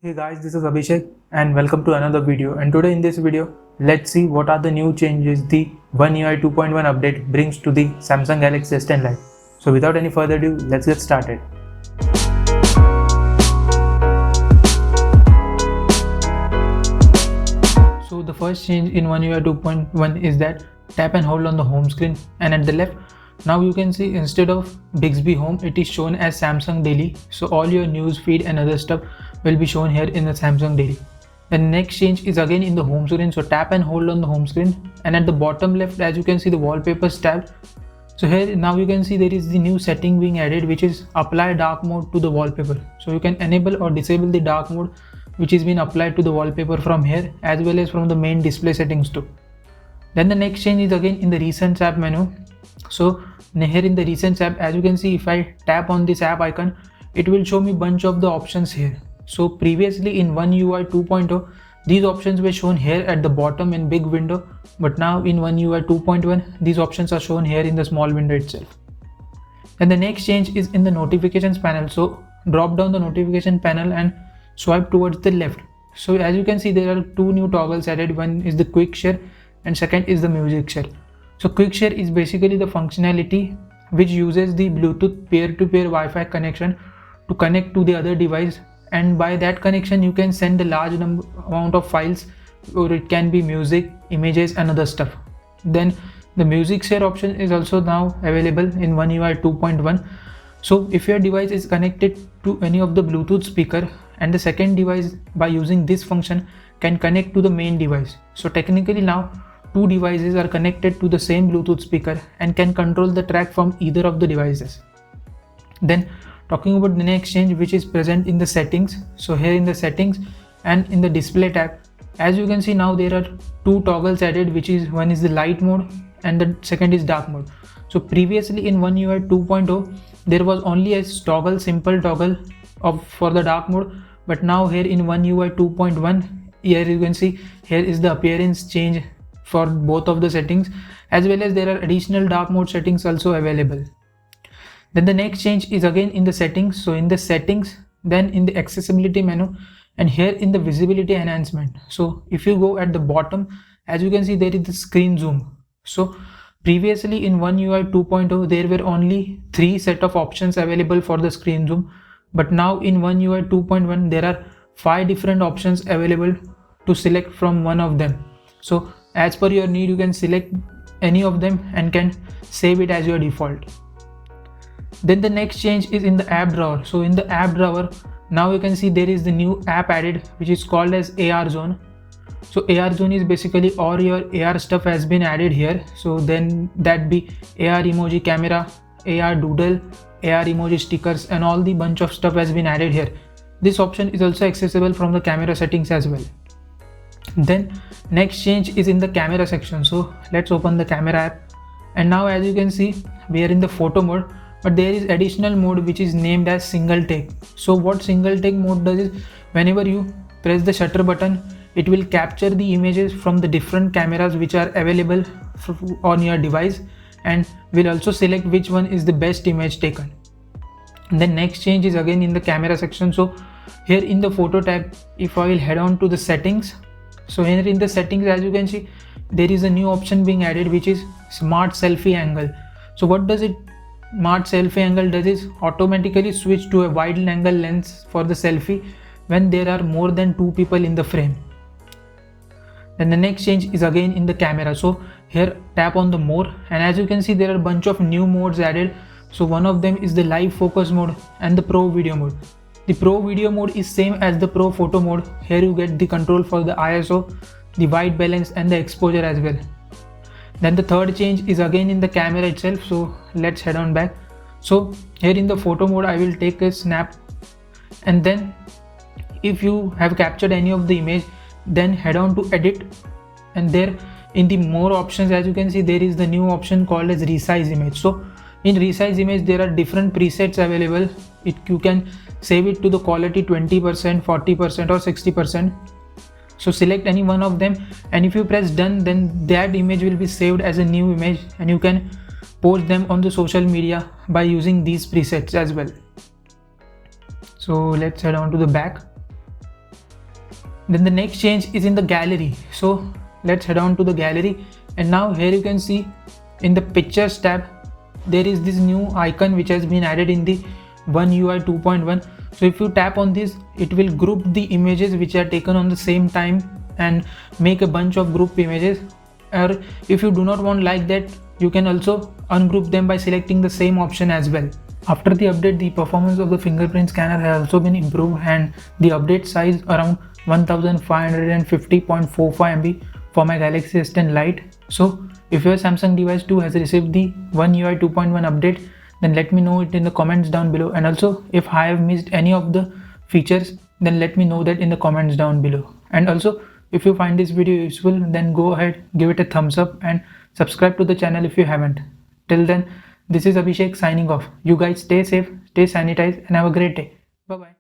Hey guys, this is Abhishek and welcome to another video. And today in this video, let's see what are the new changes the One UI 2.1 update brings to the Samsung Galaxy S10 Lite. So without any further ado, let's get started. So the first change in One UI 2.1 is that tap and hold on the home screen, and at the left, now you can see instead of Bixby Home, it is shown as Samsung Daily. So all your news feed and other stuff will be shown here in the Samsung Daily. The next change is again in the home screen. So tap and hold on the home screen, and at the bottom left, as you can see, the wallpapers tab. So here now you can see there is the new setting being added, which is apply dark mode to the wallpaper. So you can enable or disable the dark mode which is been applied to the wallpaper from here, as well as from the main display settings too. Then the next change is again in the recent app menu. So here in the recent app, as you can see, if I tap on this app icon, it will show me bunch of the options here. So previously in One UI 2.0, these options were shown here at the bottom in big window, but now in One UI 2.1, these options are shown here in the small window itself. And the next change is in the notifications panel. So drop down the notification panel and swipe towards the left. So as you can see, there are two new toggles added. One is the quick share and second is the music share. So quick share is basically the functionality which uses the Bluetooth peer-to-peer Wi-Fi connection to connect to the other device, and by that connection you can send a large amount of files, or it can be music, images and other stuff. Then the music share option is also now available in One UI 2.1. So if your device is connected to any of the Bluetooth speaker, and the second device by using this function can connect to the main device, so technically now two devices are connected to the same Bluetooth speaker and can control the track from either of the devices. Then talking about the next change, which is present in the settings. So here in the settings and in the display tab, as you can see, now there are two toggles added, which is one is the light mode and the second is dark mode. So previously in One UI 2.0, there was only a simple toggle for the dark mode, but now here in One UI 2.1, here you can see here is the appearance change for both of the settings, as well as there are additional dark mode settings also available. Then the next change is again in the settings. So in the settings, then in the accessibility menu, and here in the visibility enhancement. So if you go at the bottom, as you can see, there is the screen zoom. So previously in One UI 2.0, there were only 3 set of options available for the screen zoom, but now in One UI 2.1, there are 5 different options available to select from one of them. So as per your need, you can select any of them and can save it as your default. Then the next change is in the app drawer. So in the app drawer, now you can see there is the new app added, which is called as AR Zone. So AR Zone is basically all your AR stuff has been added here. So then that be AR emoji camera, AR doodle, AR emoji stickers, and all the bunch of stuff has been added here. This option is also accessible from the camera settings as well. Then next change is in the camera section. So let's open the camera app, and now as you can see, we are in the photo mode, but there is additional mode which is named as single take. So what single take mode does is, whenever you press the shutter button, it will capture the images from the different cameras which are available on your device, and will also select which one is the best image taken. And then next change is again in the camera section. So here in the photo tab, if I will head on to the settings, so here in the settings, as you can see, there is a new option being added, which is smart selfie angle. So what does it smart selfie angle does is automatically switch to a wide angle lens for the selfie when there are more than 2 people in the frame. Then the next change is again in the camera. So here tap on the more, and as you can see, there are a bunch of new modes added. So one of them is the live focus mode and the pro video mode. The pro video mode is same as the pro photo mode. Here you get the control for the ISO, the white balance and the exposure as well. Then the third change is again in the camera itself. So let's head on back. So here in the photo mode, I will take a snap, and then if you have captured any of the image, then head on to edit, and there in the more options, as you can see, there is the new option called as resize image. So in resize image, there are different presets available. You can save it to the quality 20%, 40% or 60%. So select any one of them, and if you press done, then that image will be saved as a new image, and you can post them on the social media by using these presets as well. So let's head on to the back. Then the next change is in the gallery. So let's head on to the gallery, and now here you can see in the pictures tab there is this new icon which has been added in the One UI 2.1. so if you tap on this, it will group the images which are taken on the same time and make a bunch of group images. Or if you do not want like that, you can also ungroup them by selecting the same option as well. After the update, the performance of the fingerprint scanner has also been improved, and the update size around 1550.45 MB for my Galaxy S10 Lite. So if your Samsung device too has received the One UI 2.1 update, then let me know it in the comments down below. And also if I have missed any of the features, then let me know that in the comments down below. And also if you find this video useful, then go ahead, give it a thumbs up and subscribe to the channel if you haven't. Till then, this is Abhishek signing off. You guys stay safe, stay sanitized, and have a great day. Bye bye.